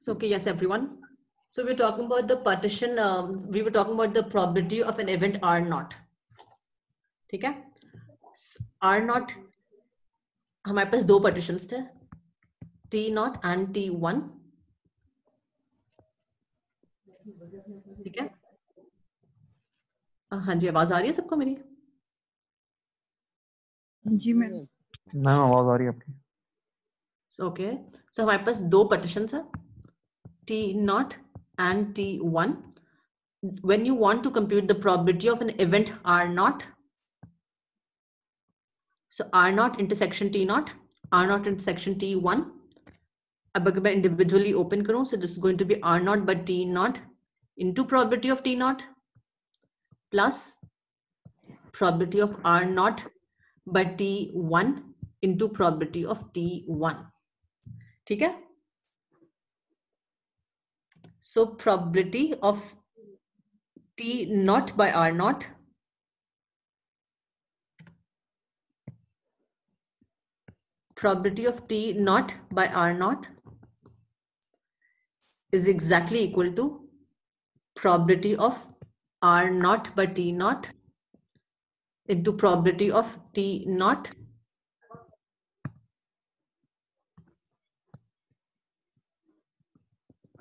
So, okay, yes, everyone. So we're talking about the partition. We were talking about the probability of an event R naught. ठीक है? R naught. हमारे पास दो partitions थे, T naught and T1. ठीक है? हाँ जी, आवाज आ रही है सबको मेरी? जी मैम। मैम आवाज आ रही है आपकी? Okay. So हमारे पास दो partitions हैं, T0 and T1. When you want to compute the probability of an event R0, so R0 intersection T0, R0 intersection T1. अब अगर मैं individually open करूं, so this is going to be R0 by T0 into probability of T0 plus probability of R0 by T1 into probability of T1. ठीक है? So probability of T0 by R0 probability of T0 by R0 is exactly equal to probability of R0 by T0 into probability of T0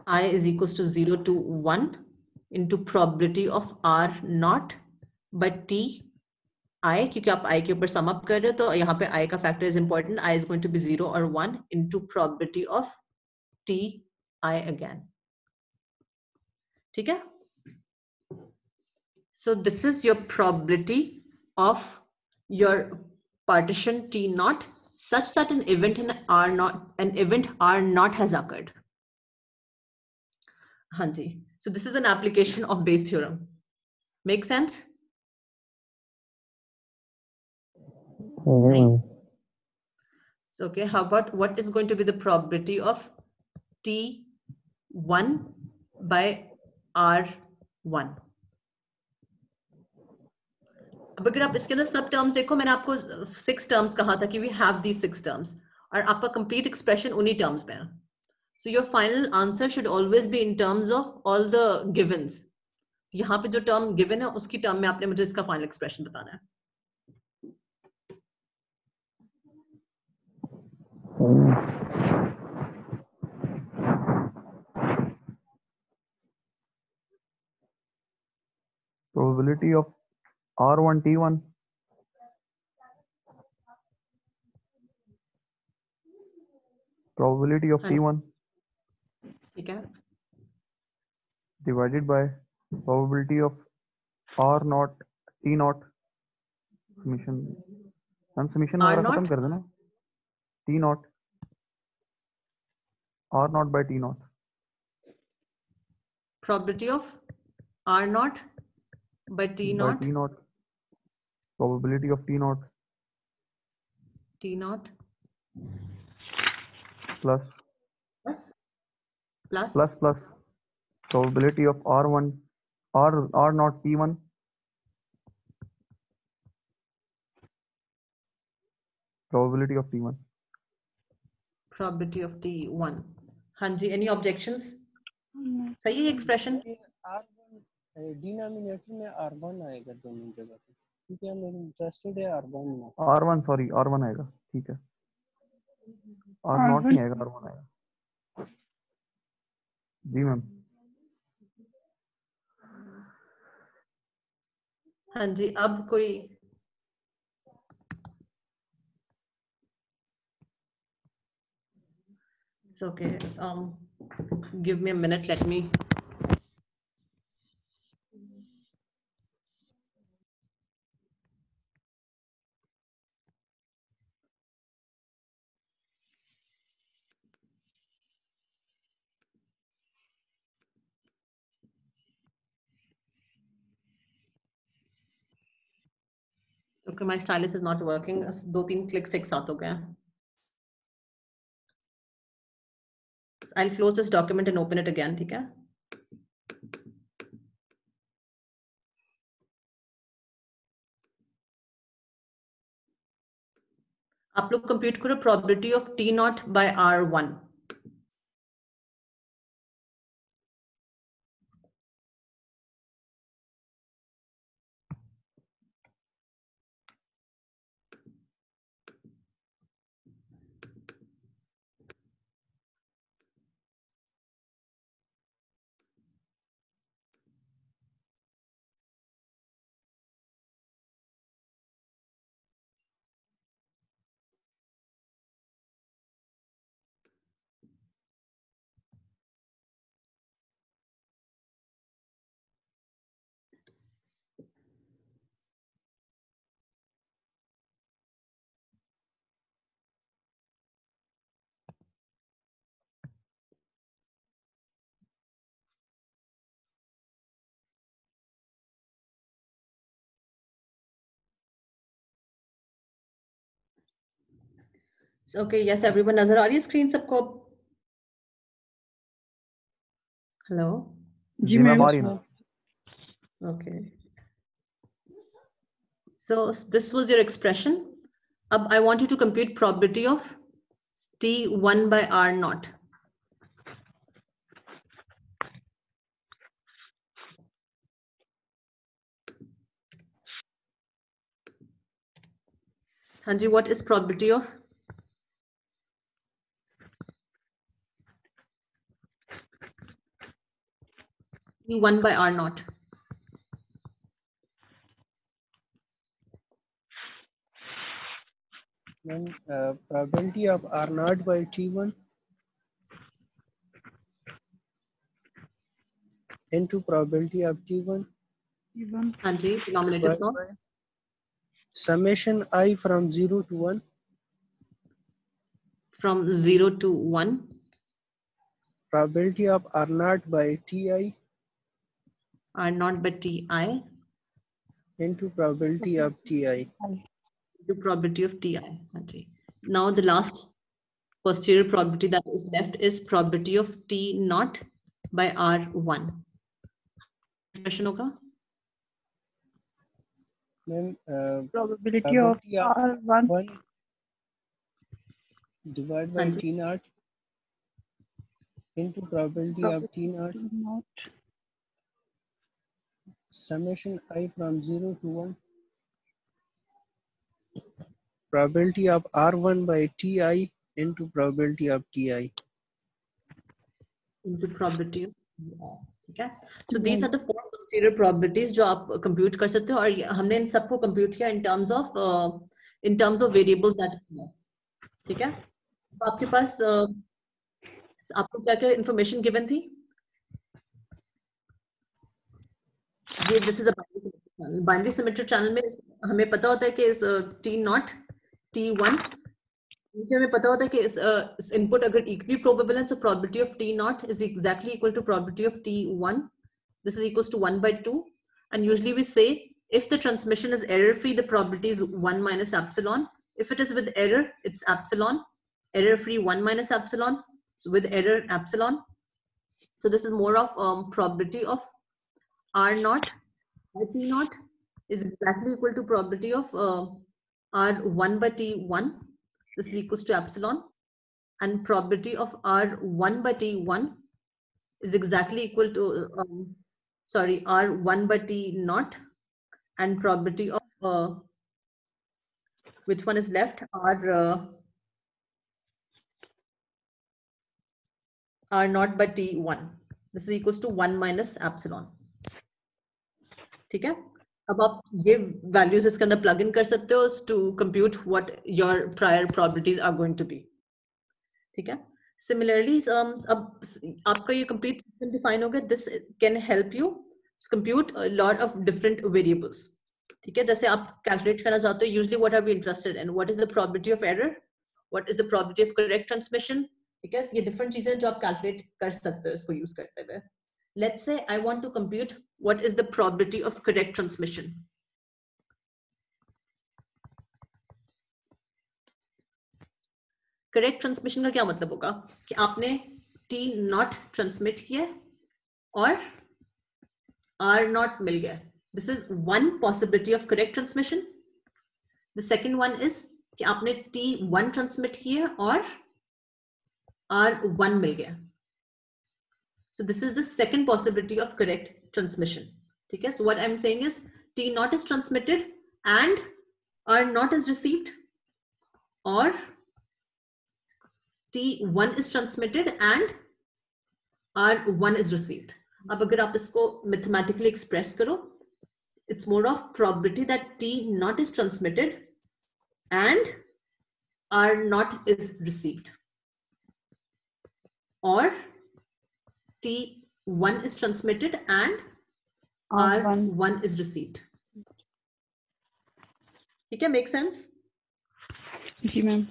I is equals to 0 to 1 into probability of R0 by T I, क्योंकि आप I के ऊपर sum up कर रहे हो तो यहाँ पे I का factor is important. I is going to be 0 or 1 into probability of T I again. ठीक है? So this is your probability of your partition T0 such that an event R0 has occurred. Hanji. So this is an application of Bayes theorem. Make sense? So okay, how about what is going to be the probability of T1 by R1? अब अगर आप इसके अंदर सब terms देखो, मैंने आपको 6 terms कहा था कि we have these 6 terms और आपका complete expression उन्हीं टर्म्स पे है. So your final answer should always be in terms of all the givens. यहाँ पे जो टर्म given है उसकी टर्म में आपने मुझे इसका final expression बताना है. Probability of R1 T1. Probability of T1 ठीक है? divided by probability of R0 T0 summation. हम summation वगैरह खत्म कर देना. T0 R0 by T0. Probability of R0 by T0. By T0. Probability of T0. T0 plus probability of R0 T1 probability of T1. Probability of T1. हाँ जी, any objections? सही है expression? Denominator में R1 आएगा दोनों जगह पे, क्योंकि हम इंटरेस्टेड है R1 में. R1 आएगा, ठीक है. R0 नहीं आएगा, R1 आएगा. जी मैम. हाँ जी, अब कोई It's okay. Give me a minute. Let me. Okay, my stylus is not working. 2-3 clicks एक साथ हो गए. I'll close this document and open it again. ठीक है? आप लोग कंप्यूट करो probability of T0 by R1. Okay, yes, everyone, नजर आ रही है स्क्रीन सबको? Hello. जी मैम आ रही है ना. Okay. So this was your expression. I want you to compute probability of T1 by R naught. Hanji, what is probability of T1 by R naught? Then probability of R naught by T1 into probability of T1 Hanji, denominator divided form. by summation I from 0 to 1 From 0 to 1. probability of R naught by Ti R naught by Ti into probability of Ti. into probability of Ti. Hanji. Now the last posterior probability that is left is probability of T naught by R1. Expression hoga? Then probability of R1 1 divided by Hanji. T naught into probability of T naught summation I from 0 to 1 probability of R1 by Ti into probability of Ti. Into probability of Ti. ठीक है? So these are the four posterior probabilities जो आप compute कर सकते हो और हमने इन सबको compute किया in terms of variables that are. ठीक है? तो आपके पास आपको क्या क्या information given थी? This is a binary symmetric channel. Binary symmetric channel में हमें पता होता है कि इस T naught T1 हमें पता होता है कि इस इनपुट अगर इक्वली प्रोबेबल है तो probability of T naught is exactly equal to probability of T1. This is equals to 1/2. And usually we say if the transmission is error free, the probability is 1 minus epsilon. If it is with error, it's epsilon. Error free 1 minus epsilon. So with error epsilon. So this is more of probability of R naught by T naught is exactly equal to probability of R1 by T1. This is equals to epsilon. And probability of R1 by T1 is exactly equal to, R1 by T naught. And probability of, which one is left? R naught by T1. This is equals to 1 minus epsilon. ठीक है? अब आप ये values इसके अंदर plug in कर सकते हो to compute what your prior probabilities are going to be. ठीक है? Similarly, अब आपका ये complete system define हो गया. This can help you compute a lot of different variables. ठीक है? जैसे आप calculate करना चाहते हो, usually what are we interested in? What is the probability of error? What is the probability of correct transmission? ठीक है? ये different चीजें जो आप calculate कर सकते हो इसको use करते हुए. Let's say I want to compute what is the probability of correct transmission. Correct transmission का क्या मतलब होगा कि आपने T naught transmit किया और R naught मिल गया. This is one possibility of correct transmission. The second one is कि आपने T1 transmit किया और R1 मिल गया. So this is the second possibility of correct transmission. Okay, so what I'm saying is T naught is transmitted and R naught is received, or T1 is transmitted and R1 is received. अब अगर आप इसको mathematically express करो, it's more of probability that T naught is transmitted and R naught is received, or T1 is transmitted and R1 is received. ठीक है, make sense? जी ma'am.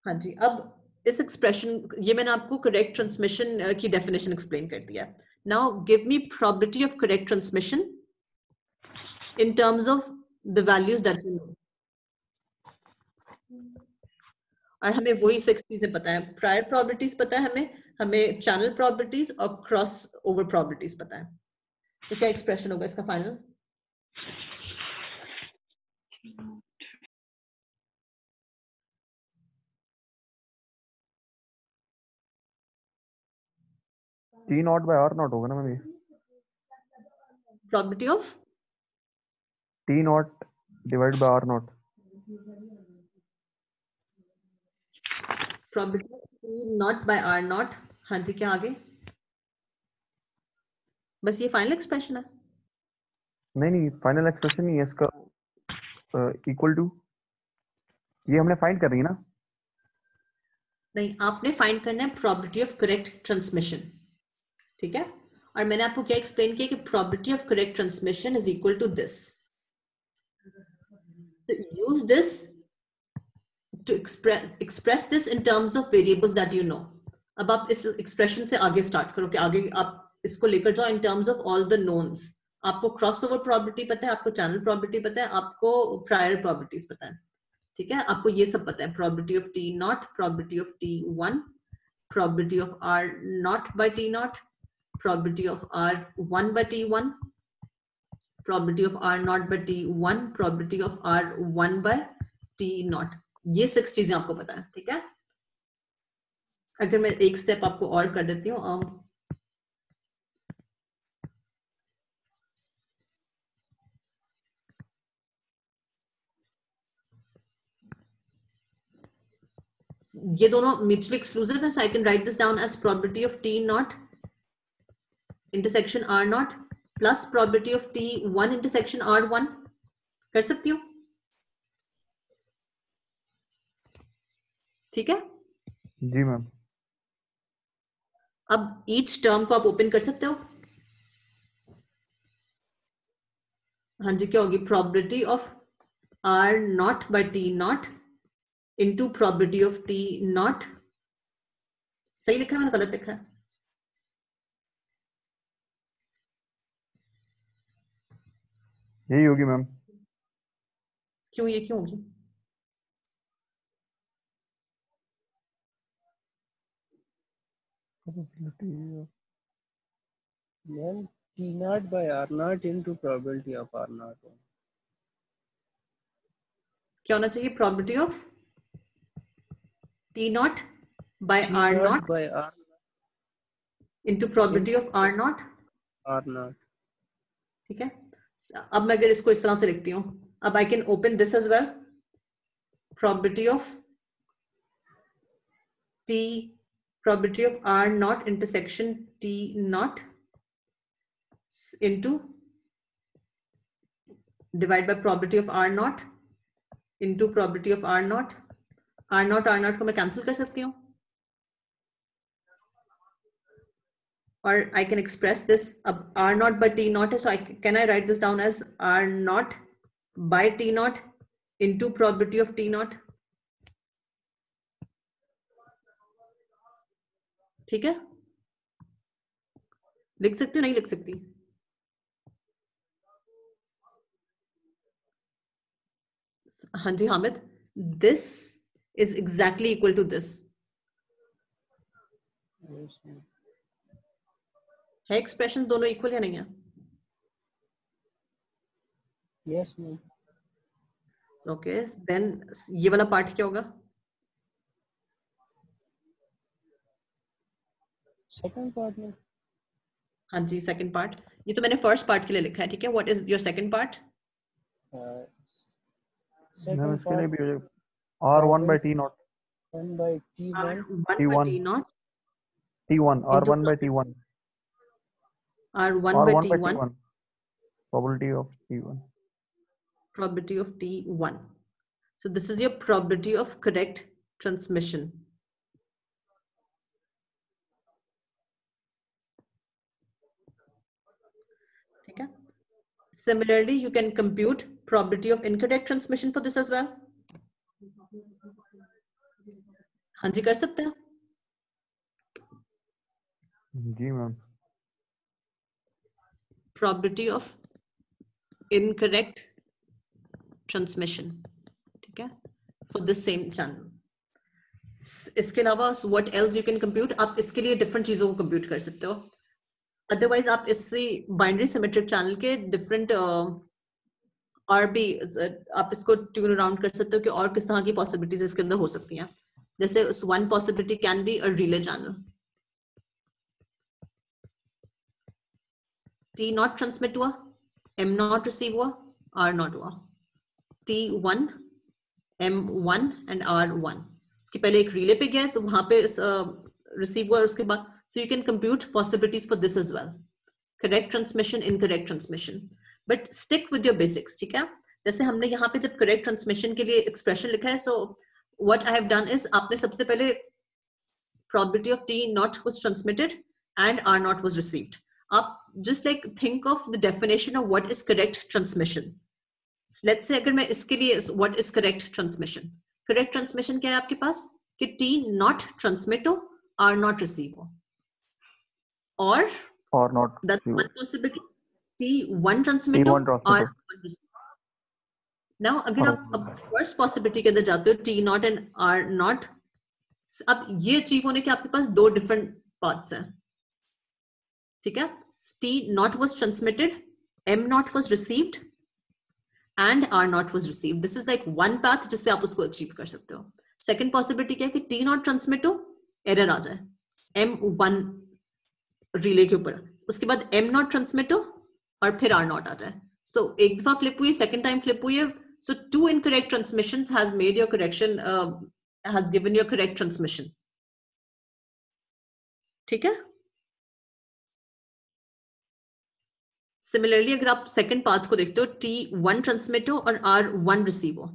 हाँ जी, अब इस expression ये मैंने आपको correct transmission की definition explain कर दिया. Now give me probability of correct transmission in terms of the values that you know. और हमें वही 6 चीजें पता है, प्रायर प्रोबेबिलिटीज पता है हमें चैनल प्रोबेबिलिटीज और क्रॉस ओवर प्रोबेबिलिटीज पता है। तो क्या एक्सप्रेशन होगा इसका final? T not by R naught होगा ना मैम ये? Probability of T naught divide by R naught. Probability of T not by R naught. हाँ जी, क्या आगे? बस ये फाइनल एक्सप्रेशन है? नहीं, फाइनल एक्सप्रेशन नहीं है इसका। इक्वल टू, ये हमने फाइंड करनी है ना? नहीं, आपने फाइंड करना है प्रोबेबिलिटी ऑफ करेक्ट ट्रांसमिशन, ठीक है? और मैंने आपको क्या एक्सप्लेन किया कि probability of correct transmission is equal to this. तो use this to express this in terms of variables that you know. अब आप इस एक्सप्रेशन से आगे स्टार्ट करो कि आगे आप इसको लेकर जाओ in terms of all the knowns. आपको क्रॉसओवर प्रोबेबिलिटी पता है, आपको चैनल प्रोबेबिलिटी पता है, आपको प्रायर प्रोबेबिलिटीज पता है, ठीक है? आपको ये सब पता है, probability of T naught, probability of T1, probability of R naught bye T naught, probability of R1 by T1, probability of R naught by T1, probability of R1 by T naught। ये 6 चीजें आपको पता है, ठीक है? अगर मैं एक स्टेप आपको और कर देती हूँ, ये दोनों म्यूचुअली एक्सक्लूसिव है, so I can write this down as probability of T not intersection R not plus probability of T1 intersection R1। कर सकती हूँ, ठीक है? जी मैम। अब ईच टर्म को आप ओपन कर सकते हो। हाँ जी, क्या होगी? Probability of R naught bye T naught into probability of T naught. सही लिखा है मैंने गलत लिखा है? यही होगी मैम। क्यों, ये क्यों होगी? Ma'am T naught by R naught into probability of R naught। क्या होना चाहिए? प्रोबेबिलिटी of T not bye T R naught naught by R into probability into of R naught, R naught। ठीक है? अब मैं अगर इसको इस तरह से लिखती हूँ, अब I can open this as well, probability of T, probability of R naught intersection T naught into divide by probability of R naught into probability of R naught. R naught को मैं कैंसिल कर सकती हूँ, or I can express this R naught by T naught, so can I write this down as R naught by T naught into probability of T naught? ठीक है? लिख सकती हो, नहीं लिख सकती? हाँ जी Hamid, this is exactly equal to this। है एक्सप्रेशन दोनों इक्वल या नहीं है? Yes ma'am. ओके, देन ये वाला पार्ट क्या होगा? सेकंड पार्ट में। हाँ जी, सेकंड पार्ट। ये तो मैंने फर्स्ट पार्ट के लिए लिखा है, ठीक है? What is your second part? Ma'am second इसके लिए पार्ट भी हो जाएगा R1 by T not. 1 by T1 R1 by T naught T1 into R1 by T1 R1 by R1 by T1 T1 probability of T1। probability of T1। So this is your probability of correct transmission। ठीक है? Similarly, you can compute probability of incorrect transmission for this as well। हाँ जी, कर सकते हैं। जी ma'am. Probability of incorrect transmission, ठीक है? For the same channel। इसके अलावा what else you can compute, आप इसके लिए different चीजों को compute कर सकते हो. Otherwise आप इससे binary symmetric channel के different और भी आप इसको ट्यून अराउंड कर सकते हो कि और किस तरह की पॉसिबिलिटीज इसके अंदर हो सकती हैं. जैसे one possibility can be a relay channel. T not transmit हुआ, M not receive हुआ, R not हुआ. T1, M1 and R1. इसके पहले एक relay पे गया तो वहां पे receive हुआ और उसके बाद so you can compute possibilities for this as well. Correct transmission, incorrect transmission. But stick with your basics, ठीक है? जैसे हमने यहाँ पे जब correct transmission के लिए expression लिखा है, so what I have done is आपने सबसे पहले probability of T naught was transmitted and R naught was received. आप just like think of the definition of what is correct transmission. So let's say अगर मैं इसके लिए what is correct transmission? Correct transmission क्या है आपके पास? कि T not transmit हो, R not receive हो. Or not that's receive. one possibility. T1 transmit हो, R1 receive. Now अगर आप first possibility के अंदर जाते हो T naught and R naught, अब ये अचीव होने के आपके पास दो different paths हैं. ठीक है? T naught was transmitted, M naught was received, and R naught was received. This is like one path जिससे आप उसको achieve कर सकते हो. Second possibility क्या है कि T naught transmit हो, error आ जाए, M1 relay के ऊपर, उसके बाद M naught transmit हो और फिर R naught आ जाए. So एक दफा flip हुई, second time flip हुई है. So two incorrect transmissions has made your correction, has given your correct transmission. ठीक है? Similarly, अगर आप second path को देखते हो, T1 transmit हो और R1 receive हो.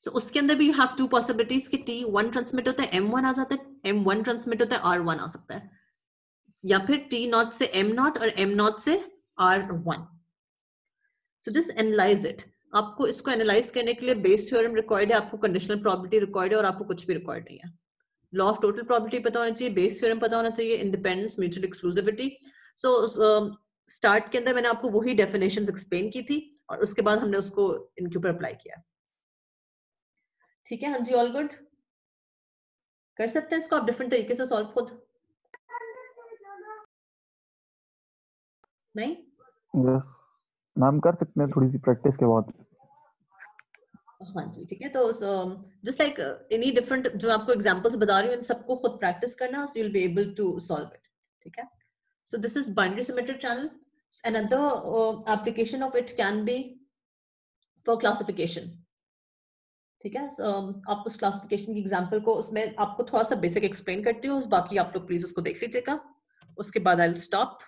So उसके अंदर भी you have two possibilities कि T1 transmit होता है, M1 आ जाता है, M1 transmit होता है, R1 आ सकता है. या फिर T naught से M naught और M naught से R1. So just analyze it. आपको इसको analyze करने के लिए base theorem required है, आपको conditional probability required है और आपको कुछ भी required नहीं है. Law of total probability पता होना चाहिए, base theorem पता होना चाहिए, independence, mutual exclusivity. So start के अंदर मैंने आपको वही definitions explain की थी और उसके बाद हमने उसको इनके ऊपर apply किया. ठीक है? हाँ जी, all good? कर सकते हैं इसको आप different तरीके से solve खुद? नहीं? Yes. नाम कर सकते हैं थोड़ी सी प्रैक्टिस के बाद. हाँ जी, ठीक है. तो just like any different जो आपको examples बता रही हूँ, इन सबको खुद practice करना, so you'll be able to solve it. ठीक है? So this is binary symmetric channel. Another application of it can be for classification. ठीक है? So आप उस classification की example को उसमें आपको थोड़ा सा basic explain करती हूँ, बाकी आप लोग please उसको देख लीजिएगा. उसके बाद I'll stop.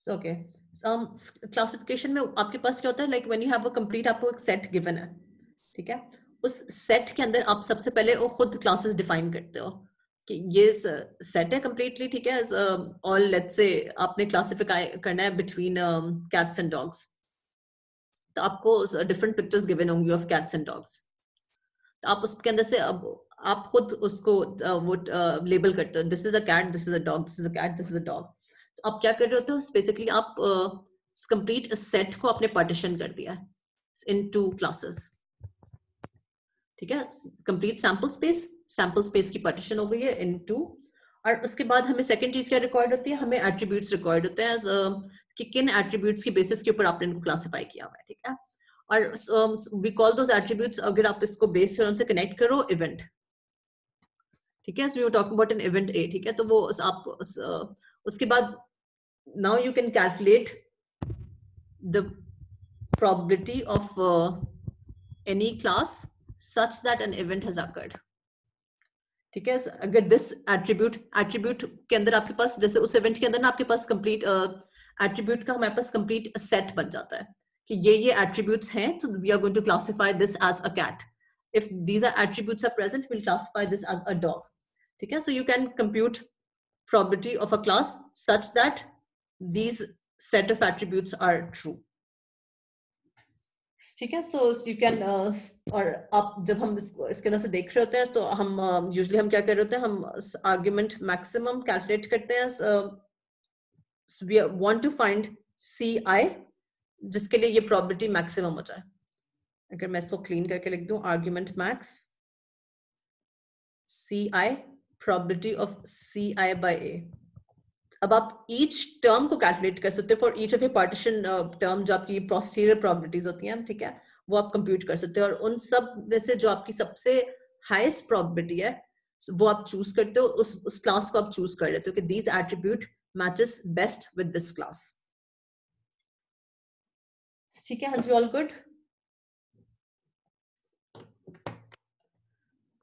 So okay. Classification में आपके पास क्या होता है, like when you have a complete आपको एक set given है, ठीक है? उस set के अंदर आप सबसे पहले वो खुद classes define करते हो कि ये set है completely, ठीक है? All let's say आपने classify करना है between cats and dogs, तो आपको different pictures given होंगी of cats and dogs. तो आप उसके अंदर से अब आप खुद उसको वो label करते हो, this is a cat, this is a dog, this is a cat, this is a dog. तो आप क्या कर रहे होते हो, बेसिकली आप कंप्लीट सेट को आपने पार्टीशन कर दिया है इन टू क्लासेस. ठीक है? कंप्लीट सैंपल स्पेस की पार्टीशन हो गई है इन टू. और उसके बाद हमें सेकंड चीज क्या रिक्वायर्ड होती है, हमें एट्रीब्यूट्स रिक्वायर्ड होते हैं कि किन एट्रीब्यूट्स की बेसिस के ऊपर आपने इनको क्लासिफाई किया हुआ है. ठीक है? और वी कॉल दोस एट्रीब्यूट्स, अगर आप इसको बेस थ्योरम से कनेक्ट करो, इवेंट. ठीक है? So we were talking about an event A. ठीक है? तो वो आप उसके बाद now you can calculate the probability of any class such that an event has occurred. ठीक है? अगर this attribute के अंदर आपके पास, जैसे उस event के अंदर ना आपके पास complete attribute का हमारे पास complete set बन जाता है कि ये attributes हैं, so we are going to classify this as a cat. If these are attributes are present, we'll classify this as a dog. ठीक है? So you can compute probability of a class such that these set of attributes are true. ठीक है? So you can और आप जब हम इसके अंदर से देख रहे होते हैं तो हम usually हम क्या कर रहे होते हैं, हम argument maximum calculate करते हैं. So we want to find CI जिसके लिए ये प्रोबेबिलिटी मैक्सिमम हो जाए। अगर मैं इसको क्लीन करके लिख दूं, argument max CI probability of CI by A। अब आप ईच टर्म को कैलकुलेट कर सकते हो for each of A partition term, जो आपकी पोस्टीरियर प्रोबेबिलिटीज होती हैं, ठीक है, वो आप कंप्यूट कर सकते हो, और उन सब में से जो आपकी सबसे हाईएस्ट प्रोबेबिलिटी है वो आप चूज करते हो, उस क्लास को आप चूज कर लेते हो कि this attribute matches best with this class. ठीक है, हाँ जी, ऑल गुड?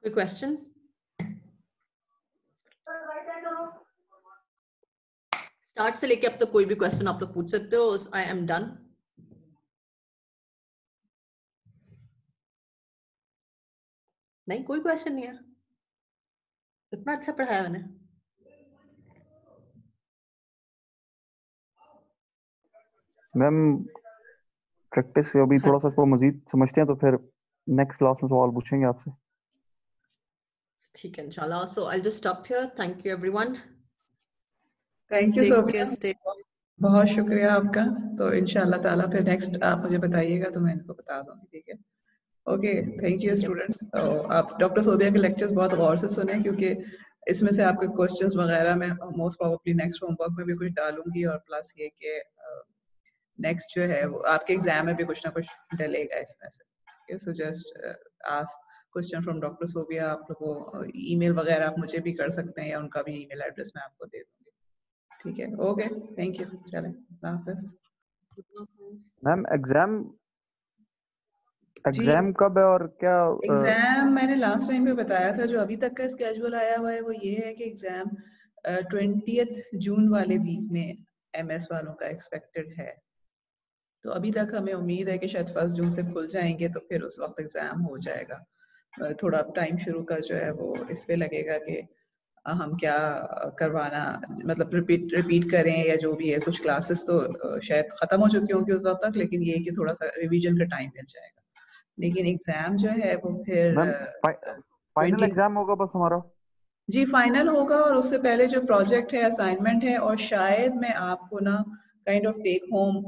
कोई क्वेश्चन? स्टार्ट से लेके अब तक कोई भी क्वेश्चन आप लोग पूछ सकते हो। I am done. नहीं, कोई क्वेश्चन नहीं है? इतना अच्छा पढ़ाया मैंने। मैम प्रैक्टिस से अभी थोड़ा सा इसको मजीद समझते हैं तो फिर नेक्स्ट क्लास में सवाल पूछेंगे आपसे। ठीक है, इंशाल्लाह। So I just stop here. Thank you everyone. Thank you take Sofia, care, stay. बहुत शुक्रिया आपका। तो इंशाल्लाह ताला फिर नेक्स्ट आप मुझे बताइएगा तो मैं इनको बता दूंगी, ठीक है? Okay, thank you students. आप डॉक्टर सोफिया के लेक्चर्स बहुत गौर से सुने, क्योंकि इसमें से आपके क्वेश्चंस वगैरह मैं मोस्ट प्रोबेबली नेक्स्ट होमवर्क में भी कुछ डालूंगी, और प्लस ये कि नेक्स्ट जो है वो आपके एग्जाम में भी कुछ ना कुछ डलेगा इसमें से। So just ask question from doctor Sophia. आप लोगों को ईमेल वगैरह आप मुझे भी कर सकते हैं, या उनका भी ईमेल एड्रेस मैं आपको दे दूंगी, ठीक है? ओके, थैंक यू, चलें, अल्लाह हाफ़िज़। मैम जी, एग्जाम कब है और क्या? एग्जाम मैंने लास्ट टाइम पे बताया था, जो अभी तक का स्केड्यूल आया हुआ है वो ये है कि एग्जाम 20th जून वाले वीक में MS वालों का एक्सपेक्टेड है। तो अभी तक हमें उम्मीद है कि शायद 1 जून से खुल जाएंगे, तो फिर उस वक्त एग्जाम हो जाएगा। थोड़ा टाइम शुरू का जो है वो इस पे लगेगा कि हम क्या करवाना, मतलब रिपीट करें या जो भी है। कुछ क्लासेस तो शायद खत्म हो चुकी होंगी उस वक्त तक, लेकिन ये कि थोड़ा सा रिवीजन का टाइम मिल जाएगा। लेकिन एग्जाम जो है वो फिर मैम फाइनल 20। एग्जाम होगा बस हमारा? जी, फाइनल होगा, और उससे पहले जो प्रोजेक्ट है, असाइनमेंट है, और शायद मैं आपको ना काइंड ऑफ टेक होम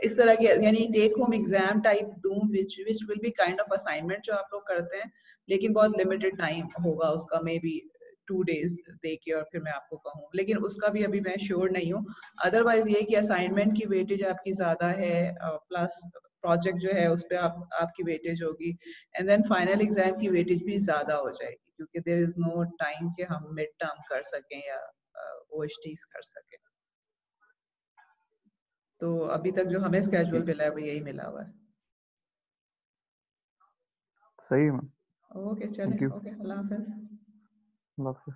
इस तरह के, यानी टेक होम एग्जाम टाइप दूं, which will be kind of assignment जो आप लोग करते हैं, लेकिन बहुत लिमिटेड टाइम होगा उसका, मे बी 2 days दे के, और फिर मैं आपको कहूँ, लेकिन उसका भी अभी मैं श्योर नहीं हूँ। अदरवाइज ये कि असाइनमेंट की वेटेज आपकी ज्यादा है, प्लस प्रोजेक्ट जो है उस पर आपकी वेटेज होगी, एंड देन फाइनल एग्जाम की वेटेज भी ज्यादा हो जाएगी, क्योंकि देयर इज नो टाइम कि हम मिड टर्म कर सकें या OSTs कर सकें। तो अभी तक जो हमें स्केड्यूल मिला है वो यही मिला हुआ है। सही है मैम, ओके, चलें, थैंक यू, ओके, अल्लाह हाफ़िज़। अल्लाह हाफिज़।